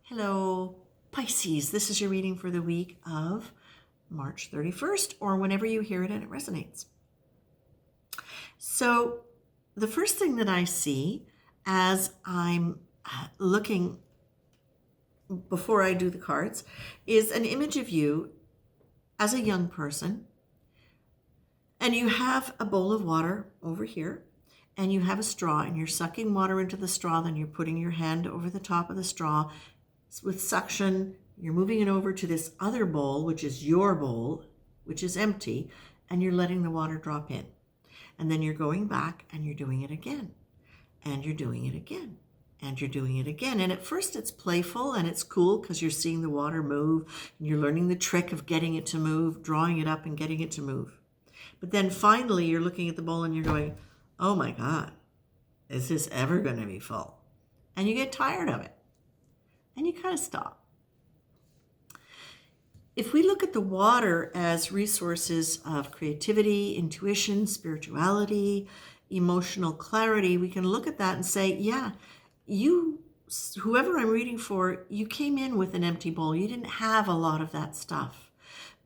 Hello, Pisces. This is your reading for the week of March 31st, or whenever you hear it and it resonates. So, the first thing that I see as I'm looking before I do the cards is an image of you as a young person, and you have a bowl of water over here, and you have a straw, and you're sucking water into the straw, then you're putting your hand over the top of the straw with suction. You're moving it over to this other bowl, which is your bowl, which is empty, and you're letting the water drop in. And then you're going back and you're doing it again, and you're doing it again, and you're doing it again. And at first it's playful and it's cool because you're seeing the water move and you're learning the trick of getting it to move, drawing it up and getting it to move. But then finally you're looking at the bowl and you're going, oh my God, is this ever going to be full? And you get tired of it and you kind of stop. If we look at the water as resources of creativity, intuition, spirituality, emotional clarity, we can look at that and say, yeah, you, whoever I'm reading for, you came in with an empty bowl. You didn't have a lot of that stuff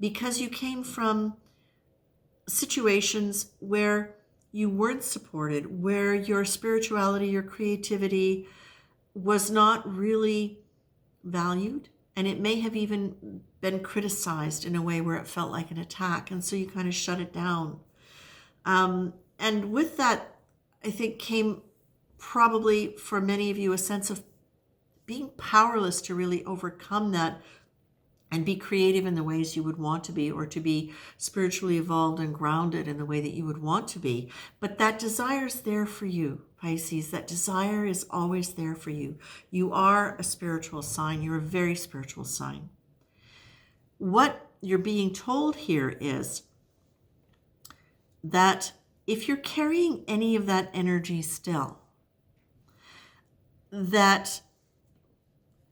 because you came from situations where you weren't supported, where your spirituality, your creativity was not really valued, and it may have even been criticized in a way where it felt like an attack, and so you kind of shut it down. And with that, I think came probably for many of you a sense of being powerless to really overcome that and be creative in the ways you would want to be, or to be spiritually evolved and grounded in the way that you would want to be. But that desire is there for you, Pisces. That desire is always there for you. You are a spiritual sign. You're a very spiritual sign. What you're being told here is that if you're carrying any of that energy still, that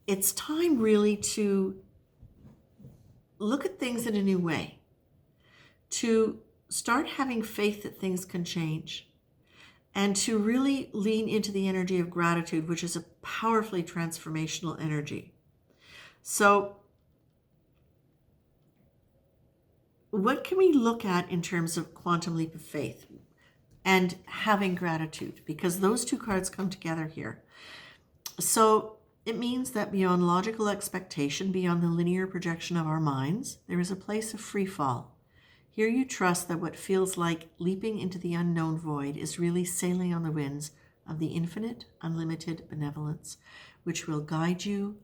it's time really to look at things in a new way, to start having faith that things can change, and to really lean into the energy of gratitude, which is a powerfully transformational energy. So what can we look at in terms of quantum leap of faith and having gratitude? Because those two cards come together here. So it means that beyond logical expectation, beyond the linear projection of our minds, there is a place of free fall. Here you trust that what feels like leaping into the unknown void is really sailing on the winds of the infinite, unlimited benevolence, which will guide you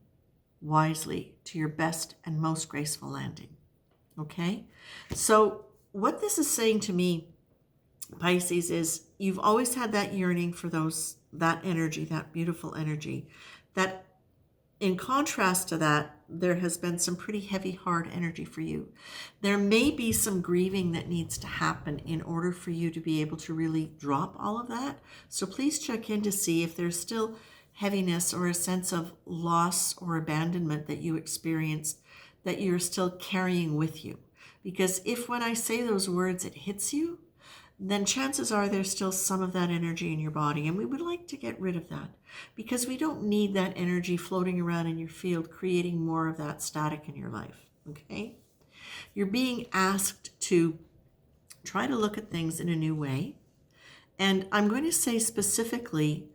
wisely to your best and most graceful landing. Okay? So what this is saying to me, Pisces, is you've always had that yearning for that energy, that beautiful energy, that in contrast to that, there has been some pretty heavy, hard energy for you. There may be some grieving that needs to happen in order for you to be able to really drop all of that. So please check in to see if there's still heaviness or a sense of loss or abandonment that you experienced that you're still carrying with you. Because if when I say those words, it hits you, then chances are there's still some of that energy in your body, and we would like to get rid of that because we don't need that energy floating around in your field creating more of that static in your life. Okay? You're being asked to try to look at things in a new way, and I'm going to say specifically,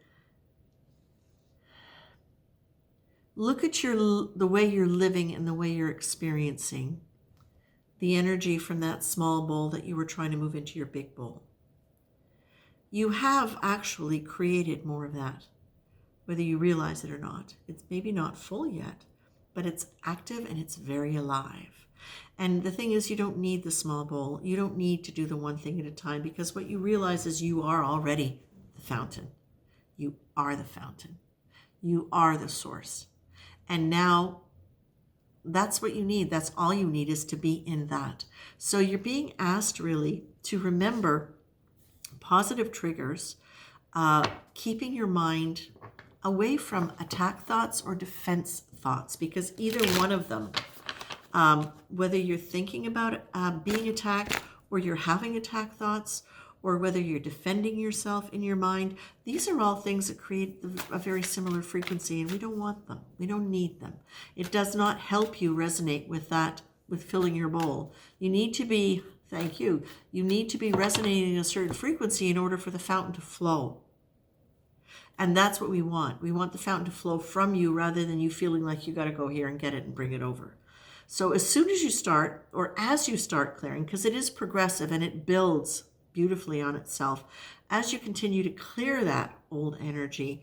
look at the way you're living and the way you're experiencing the energy from that small bowl that you were trying to move into your big bowl. You have actually created more of that, whether you realize it or not. It's maybe not full yet, but it's active and it's very alive. And the thing is, you don't need the small bowl. You don't need to do the one thing at a time, because what you realize is you are already the fountain. You are the fountain. You are the source. And now that's what you need. That's all you need, is to be in that. So you're being asked really to remember positive triggers, keeping your mind away from attack thoughts or defense thoughts, because either one of them, whether you're thinking about being attacked, or you're having attack thoughts, or whether you're defending yourself in your mind, these are all things that create a very similar frequency, and we don't want them. We don't need them. It does not help you resonate with that, with filling your bowl. You need to be, thank you, you need to be resonating a certain frequency in order for the fountain to flow. And that's what we want. We want the fountain to flow from you rather than you feeling like you got to go here and get it and bring it over. So as soon as you start, or as you start clearing, because it is progressive and it builds beautifully on itself, as you continue to clear that old energy,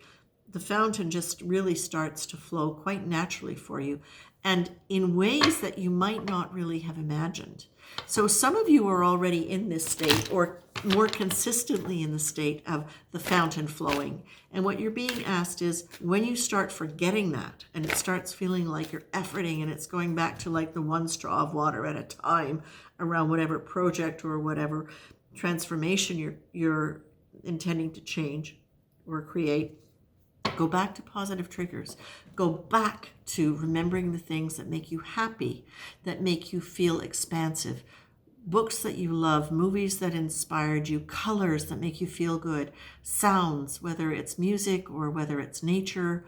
the fountain just really starts to flow quite naturally for you, and in ways that you might not really have imagined. So some of you are already in this state, or more consistently in the state of the fountain flowing. And what you're being asked is, when you start forgetting that, and it starts feeling like you're efforting and it's going back to like the one straw of water at a time around whatever project or whatever transformation you're intending to change or create, go back to positive triggers. Go back to remembering the things that make you happy, that make you feel expansive. Books that you love, movies that inspired you, colors that make you feel good, sounds, whether it's music or whether it's nature,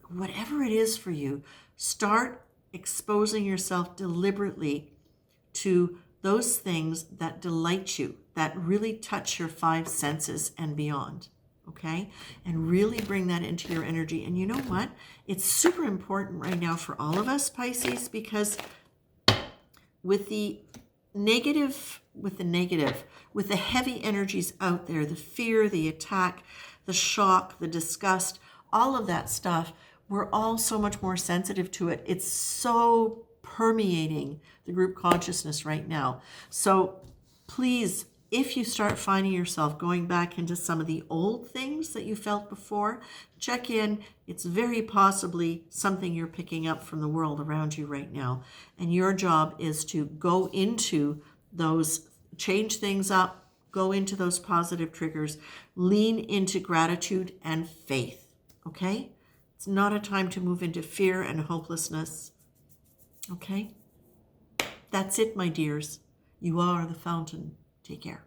whatever it is for you, start exposing yourself deliberately to those things that delight you, that really touch your five senses and beyond. Okay? And really bring that into your energy. And you know what? It's super important right now for all of us, Pisces, because with the heavy energies out there, the fear, the attack, the shock, the disgust, all of that stuff, we're all so much more sensitive to it. It's so permeating the group consciousness right now. So please, if you start finding yourself going back into some of the old things that you felt before, check in. It's very possibly something you're picking up from the world around you right now. And your job is to go into those, change things up, go into those positive triggers, lean into gratitude and faith. Okay? It's not a time to move into fear and hopelessness. Okay? That's it, my dears. You are the fountain. Take care.